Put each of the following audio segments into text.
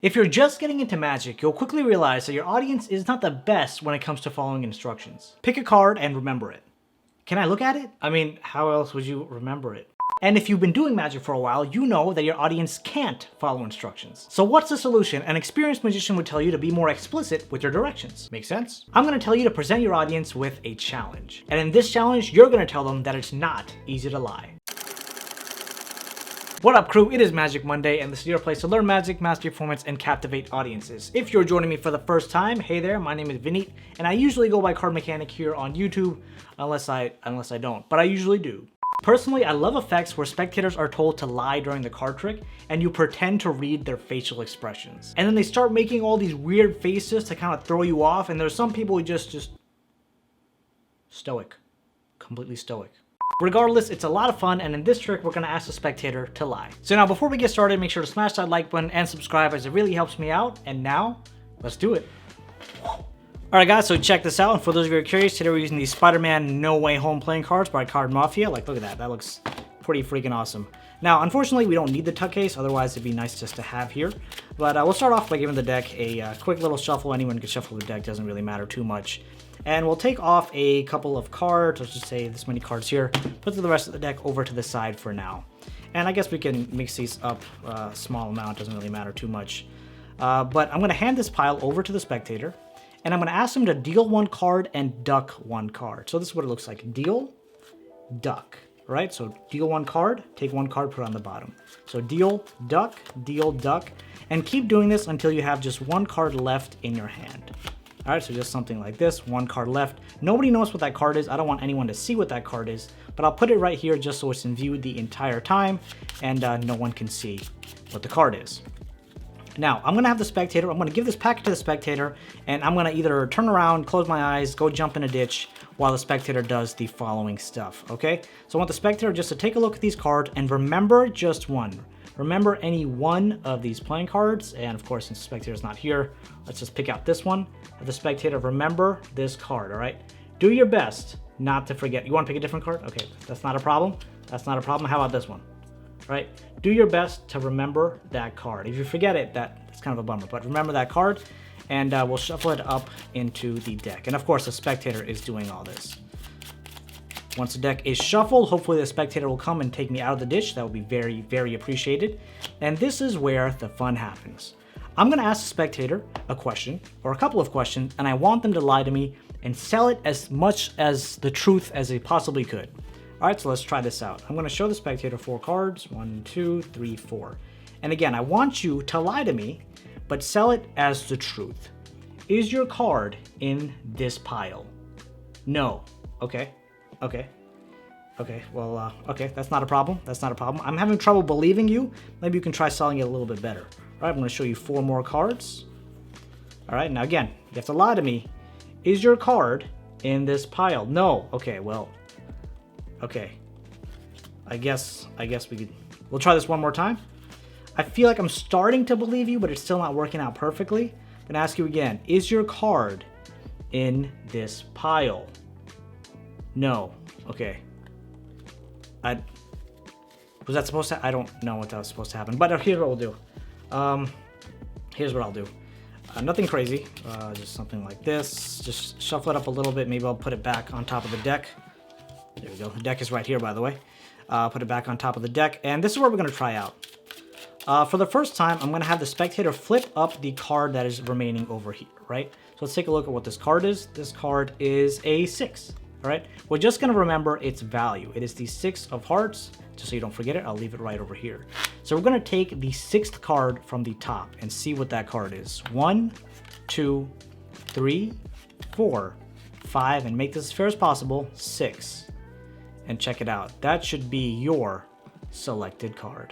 If you're just getting into Magic, you'll quickly realize that your audience is not the best when it comes to following instructions. Pick a card and remember it. Can I look at it? I mean, how else would you remember it? And if you've been doing Magic for a while, you know that your audience can't follow instructions. So what's the solution? An experienced magician would tell you to be more explicit with your directions. Make sense? I'm gonna tell you to present your audience with a challenge. And in this challenge, you're gonna tell them that it's not easy to lie. What up, crew? It is Magic Monday, and this is your place to learn Magic, master performance, and captivate audiences. If you're joining me for the first time, hey there, my name is Vineet, and I usually go by CardMechanic here on YouTube, unless I don't, but I usually do. Personally, I love effects where spectators are told to lie during the card trick, and you pretend to read their facial expressions. And then they start making all these weird faces to kind of throw you off, and there's some people who just stoic, completely stoic. Regardless, it's a lot of fun, and in this trick, we're gonna ask the spectator to lie. So now, before we get started, make sure to smash that like button and subscribe, as it really helps me out. And now, let's do it. Alright guys, so check this out, and for those of you who are curious, today we're using these Spider-Man No Way Home playing cards by Card Mafia. Like, look at that, that looks pretty freaking awesome. Now, unfortunately, we don't need the tuck case, otherwise it'd be nice just to have here. But we'll start off by giving the deck a quick little shuffle. Anyone can shuffle the deck, doesn't really matter too much. And we'll take off a couple of cards, let's just say this many cards here, put the rest of the deck over to the side for now. And I guess we can mix these up a small amount, doesn't really matter too much. But I'm gonna hand this pile over to the spectator, and I'm gonna ask them to deal one card and duck one card. So this is what it looks like, deal, duck, right? So deal one card, take one card, put it on the bottom. So deal, duck, and keep doing this until you have just one card left in your hand. All right, so just something like this, one card left. Nobody knows what that card is. I don't want anyone to see what that card is, but I'll put it right here just so it's in view the entire time, and no one can see what the card is. Now, I'm gonna have the spectator, I'm gonna give this packet to the spectator, and I'm gonna either turn around, close my eyes, go jump in a ditch, while the spectator does the following stuff, okay? So I want the spectator just to take a look at these cards and remember just one. Remember any one of these playing cards, and of course, since the spectator's not here, let's just pick out this one. Have the spectator remember this card, all right? Do your best not to forget. You wanna pick a different card? Okay, that's not a problem. That's not a problem. How about this one? Right? Do your best to remember that card. If you forget it, that's kind of a bummer, but remember that card, and we'll shuffle it up into the deck. And of course, the spectator is doing all this. Once the deck is shuffled, hopefully the spectator will come and take me out of the ditch. That would be very, very appreciated. And this is where the fun happens. I'm gonna ask the spectator a question, or a couple of questions, and I want them to lie to me and sell it as much as the truth as they possibly could. All right, so let's try this out. I'm gonna show the spectator 4 cards, 1, 2, 3, 4. And again, I want you to lie to me, but sell it as the truth. Is your card in this pile? No. Okay. Well, okay, that's not a problem. That's not a problem. I'm having trouble believing you. Maybe you can try selling it a little bit better. All right, I'm gonna show you 4 more cards. All right, now again, you have to lie to me. Is your card in this pile? No. Okay, well, okay. I guess we'll try this one more time. I feel like I'm starting to believe you, but it's still not working out perfectly. I'm gonna ask you again. Is your card in this pile? No. Okay. Was that supposed to? I don't know what that was supposed to happen, but here's what we'll do. Here's what I'll do. Nothing crazy. Just something like this. Just shuffle it up a little bit. Maybe I'll put it back on top of the deck. There we go. The deck is right here, by the way. Put it back on top of the deck, and this is what we're gonna try out. For the first time, I'm gonna have the spectator flip up the card that is remaining over here, right? So let's take a look at what this card is. This card is a 6. All right, we're just gonna remember its value. It is the 6 of hearts. Just so you don't forget it, I'll leave it right over here. So we're gonna take the 6th card from the top and see what that card is. 1, 2, 3, 4, 5, and make this as fair as possible, 6. And check it out. That should be your selected card.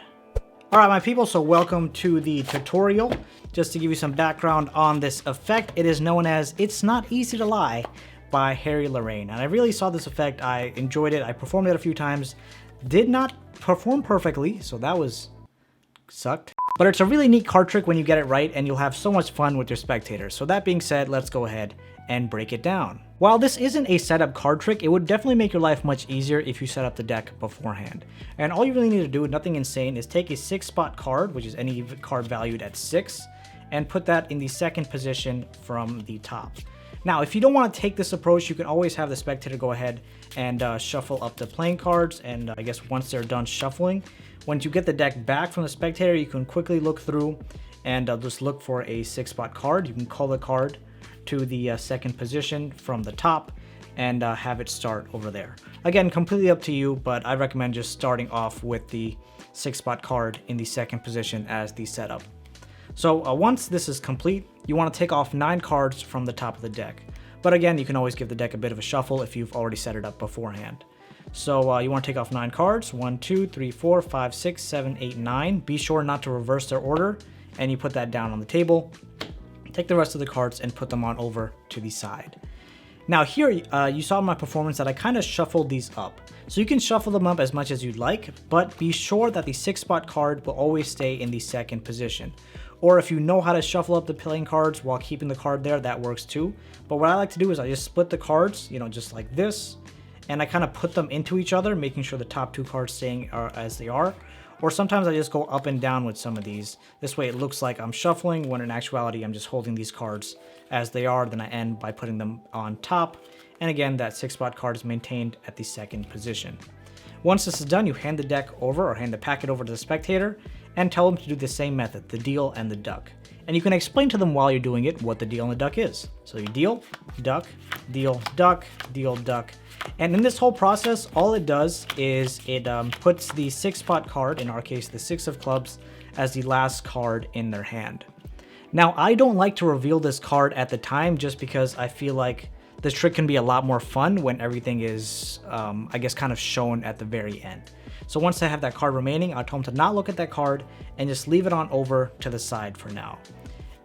All right, my people, so welcome to the tutorial. Just to give you some background on this effect, it is known as It's Not Easy to Lie by Harry Lorraine. And I really saw this effect. I enjoyed it. I performed it a few times. Did not perform perfectly, so that sucked. But it's a really neat card trick when you get it right, and you'll have so much fun with your spectators. So that being said, let's go ahead and break it down. While this isn't a setup card trick, it would definitely make your life much easier if you set up the deck beforehand. And all you really need to do, nothing insane, is take a 6-spot card, which is any card valued at 6, and put that in the second position from the top. Now, if you don't want to take this approach, you can always have the spectator go ahead and shuffle up the playing cards, and I guess once they're done shuffling, once you get the deck back from the spectator, you can quickly look through and just look for a 6-spot card. You can call the card to the second position from the top and have it start over there. Again, completely up to you, but I recommend just starting off with the 6-spot card in the second position as the setup. So once this is complete, you want to take off 9 cards from the top of the deck. But again, you can always give the deck a bit of a shuffle if you've already set it up beforehand. So you want to take off 9 cards, 1, 2, 3, 4, 5, 6, 7, 8, 9. Be sure not to reverse their order, and you put that down on the table. Take the rest of the cards and put them on over to the side. Now here, you saw in my performance that I kind of shuffled these up. So you can shuffle them up as much as you'd like, but be sure that the 6-spot card will always stay in the second position. Or if you know how to shuffle up the playing cards while keeping the card there, that works too. But what I like to do is I just split the cards, just like this, and I kind of put them into each other, making sure the top 2 cards staying as they are. Or sometimes I just go up and down with some of these. This way it looks like I'm shuffling, when in actuality I'm just holding these cards as they are. Then I end by putting them on top. And again, that 6-spot card is maintained at the second position. Once this is done, you hand the deck over, or hand the packet over to the spectator, and tell them to do the same method, the deal and the duck. And you can explain to them while you're doing it what the deal and the duck is. So you deal, duck, deal, duck, deal, duck. And in this whole process, all it does is it puts the 6-spot card, in our case the 6 of clubs, as the last card in their hand. Now, I don't like to reveal this card at the time just because I feel like this trick can be a lot more fun when everything is, I guess, kind of shown at the very end. So once I have that card remaining, I'll tell them to not look at that card and just leave it on over to the side for now.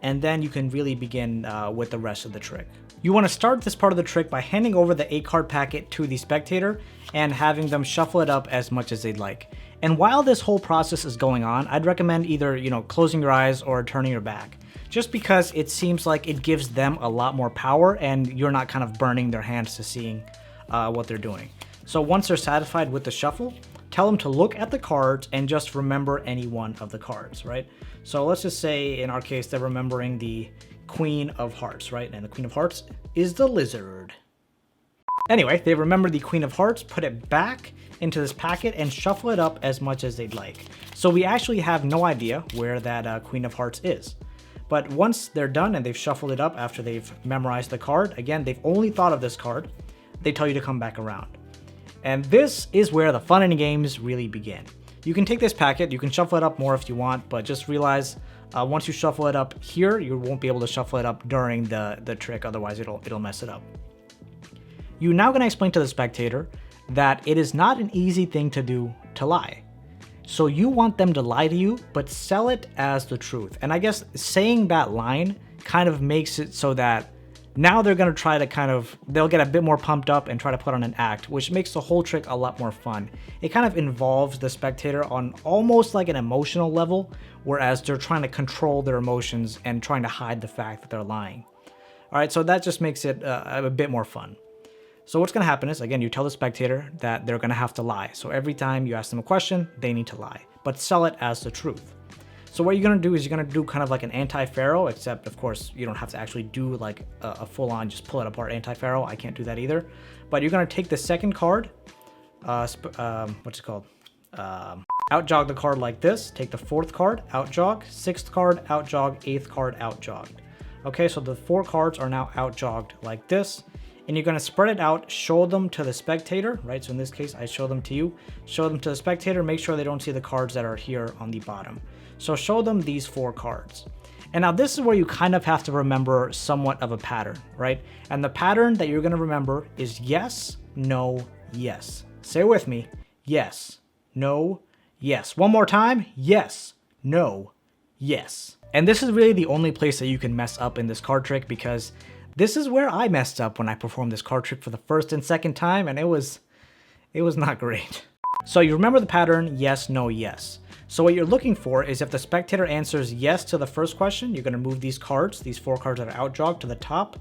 And then you can really begin with the rest of the trick. You want to start this part of the trick by handing over the 8-card packet to the spectator and having them shuffle it up as much as they'd like. And while this whole process is going on, I'd recommend either, closing your eyes or turning your back, just because it seems like it gives them a lot more power and you're not kind of burning their hands to seeing what they're doing. So once they're satisfied with the shuffle, tell them to look at the cards and just remember any one of the cards, right? So let's just say in our case, they're remembering the Queen of Hearts, right? And the Queen of Hearts is the lizard. Anyway, they remember the Queen of Hearts, put it back into this packet and shuffle it up as much as they'd like. So we actually have no idea where that Queen of Hearts is. But once they're done and they've shuffled it up after they've memorized the card, again, they've only thought of this card, they tell you to come back around. And this is where the fun and games really begin. You can take this packet, you can shuffle it up more if you want, but just realize once you shuffle it up here, you won't be able to shuffle it up during the trick, otherwise it'll mess it up. You're now going to explain to the spectator that it is not an easy thing to do to lie. So you want them to lie to you, but sell it as the truth. And I guess saying that line kind of makes it so that now they're going to try to they'll get a bit more pumped up and try to put on an act, which makes the whole trick a lot more fun. It kind of involves the spectator on almost like an emotional level, whereas they're trying to control their emotions and trying to hide the fact that they're lying. All right, so that just makes it a bit more fun. So what's going to happen is, again, you tell the spectator that they're going to have to lie. So every time you ask them a question, they need to lie, but sell it as the truth. So what you're going to do is you're going to do kind of like an anti-pharaoh, except of course you don't have to actually do like a full-on just pull it apart anti-pharaoh. I can't do that either. But you're going to take the second card, what's it called? Outjog the card like this. Take the 4th card, outjog, 6th card, outjog, 8th card, outjogged. Okay, so the 4 cards are now outjogged like this. And you're going to spread it out, show them to the spectator, right? So in this case, I show them to you, show them to the spectator, make sure they don't see the cards that are here on the bottom. So show them these 4 cards. And now this is where you kind of have to remember somewhat of a pattern, right? And the pattern that you're going to remember is yes, no, yes. Say it with me. Yes, no, yes. One more time. Yes, no, yes. And this is really the only place that you can mess up in this card trick, because this is where I messed up when I performed this card trick for the first and second time, and it was not great. So you remember the pattern, yes, no, yes. So what you're looking for is if the spectator answers yes to the first question, you're going to move these cards, these 4 cards that are outjogged, to the top.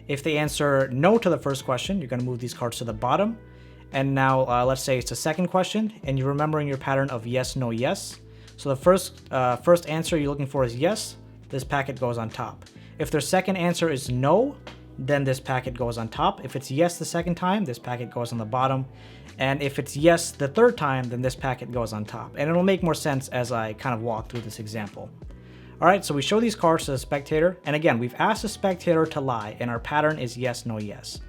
If they answer no to the first question, you're going to move these cards to the bottom. And now let's say it's the second question, and you're remembering your pattern of yes, no, yes. So the first answer you're looking for is yes. this packet goes on top. If their second answer is no, then this packet goes on top. If it's yes the second time, this packet goes on the bottom. And if it's yes the third time, then this packet goes on top. And it'll make more sense as I kind of walk through this example. All right, so we show these cards to the spectator. And again, we've asked the spectator to lie, and our pattern is yes, no, yes.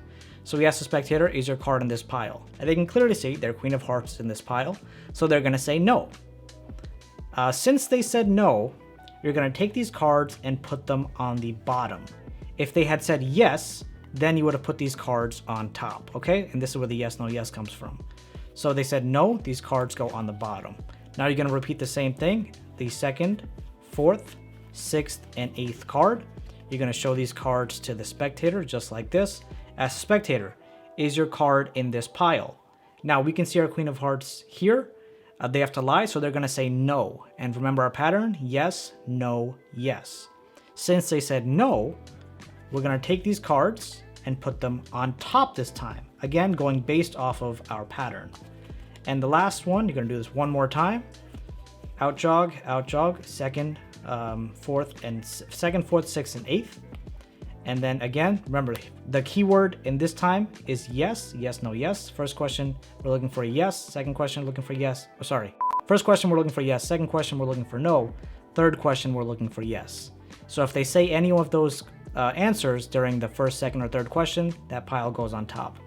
So we ask the spectator, is your card in this pile? And they can clearly see their Queen of Hearts in this pile. So they're gonna say no. Since they said no, you're gonna take these cards and put them on the bottom. If they had said yes, then you would have put these cards on top, okay? And this is where the yes, no, yes comes from. So they said no, these cards go on the bottom. Now you're gonna repeat the same thing, the second, fourth, sixth, and eighth card. You're gonna show these cards to the spectator just like this. As a spectator, is your card in this pile? Now we can see our Queen of Hearts here. They have to lie, so they're gonna say no. And remember our pattern, yes, no, yes. Since they said no, we're gonna take these cards and put them on top this time. Again, going based off of our pattern. And the last one, you're gonna do this one more time. Out jog, second, fourth, sixth, and eighth. And then again, remember the keyword in this time is yes, yes, no, yes. First question, we're looking for a yes. Second question, looking for yes. Oh, sorry. First question, we're looking for yes. Second question, we're looking for no. Third question, we're looking for yes. So if they say any of those answers during the first, second, or third question, that pile goes on top.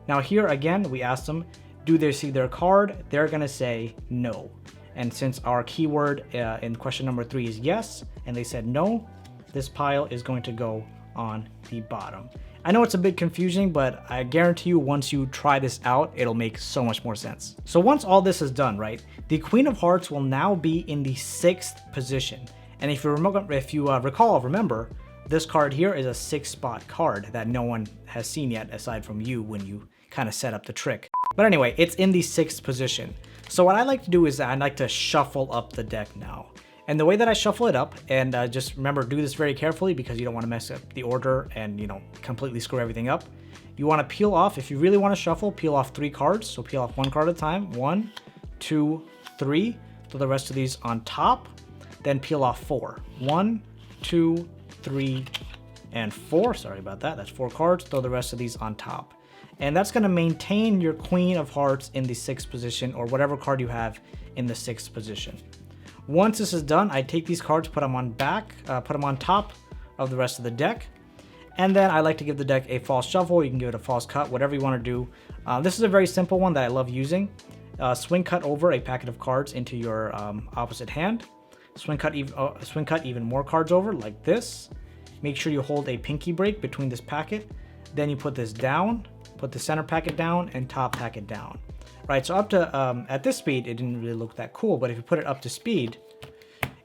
Now here again, we ask them, do they see their card? They're gonna say no. And since our keyword in question number 3 is yes, and they said no, this pile is going to go on the bottom. I know it's a bit confusing, but I guarantee you once you try this out, it'll make so much more sense. So once all this is done, right, the Queen of Hearts will now be in the 6th position. And if you remember, this card here is a 6-spot card that no one has seen yet aside from you when you kind of set up the trick. But anyway, it's in the 6th position. So what I like to do is I like to shuffle up the deck now. And the way that I shuffle it up, and just remember, do this very carefully because you don't want to mess up the order and, completely screw everything up. You want to peel off, if you really want to shuffle, peel off 3 cards. So peel off 1 card at a time. 1, 2, 3. Throw the rest of these on top. Then peel off 4. 1, 2, 3, and 4. Sorry about that. That's 4 cards. Throw the rest of these on top. And that's going to maintain your Queen of Hearts in the 6th position, or whatever card you have in the 6th position. Once this is done, I take these cards, put them on top of the rest of the deck. And then I like to give the deck a false shuffle. You can give it a false cut, whatever you want to do. This is a very simple one that I love using. Swing cut over a packet of cards into your opposite hand. Swing cut even more cards over like this. Make sure you hold a pinky break between this packet. Then you put this down, put the center packet down, and top packet down. Right, so up to, at this speed, it didn't really look that cool, but if you put it up to speed,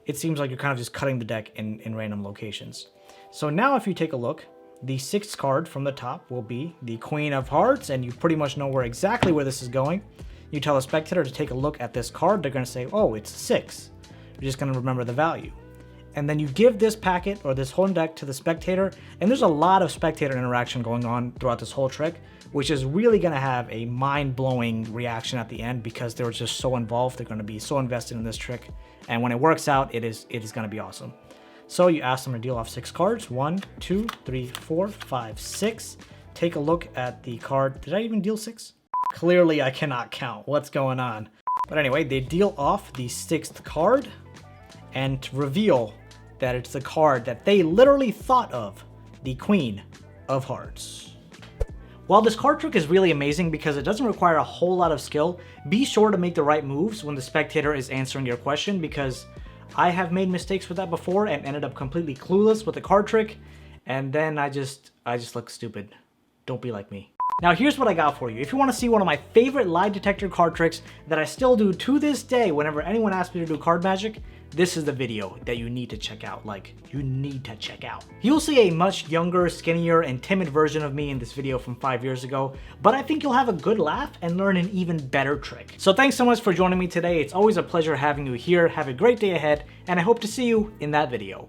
it seems like you're kind of just cutting the deck in random locations. So now if you take a look, the 6th card from the top will be the Queen of Hearts, and you pretty much know exactly where this is going. You tell a spectator to take a look at this card, they're going to say, oh, it's 6. You're just going to remember the value. And then you give this packet or this whole deck to the spectator, and there's a lot of spectator interaction going on throughout this whole trick, which is really going to have a mind-blowing reaction at the end because they're just so involved. They're going to be so invested in this trick, and when it works out, it is going to be awesome. So you ask them to deal off 6 cards. 1, 2, 3, 4, 5, 6. Take a look at the card. Did I even deal 6? Clearly, I cannot count. What's going on? But anyway, they deal off the 6th card and reveal that it's the card that they literally thought of, the Queen of Hearts. While this card trick is really amazing because it doesn't require a whole lot of skill, be sure to make the right moves when the spectator is answering your question, because I have made mistakes with that before and ended up completely clueless with the card trick, and then I just look stupid. Don't be like me. Now here's what I got for you. If you want to see one of my favorite lie detector card tricks that I still do to this day whenever anyone asks me to do card magic, this is the video that you need to check out. Like, you need to check out. You'll see a much younger, skinnier, and timid version of me in this video from 5 years ago, but I think you'll have a good laugh and learn an even better trick. So thanks so much for joining me today. It's always a pleasure having you here. Have a great day ahead, and I hope to see you in that video.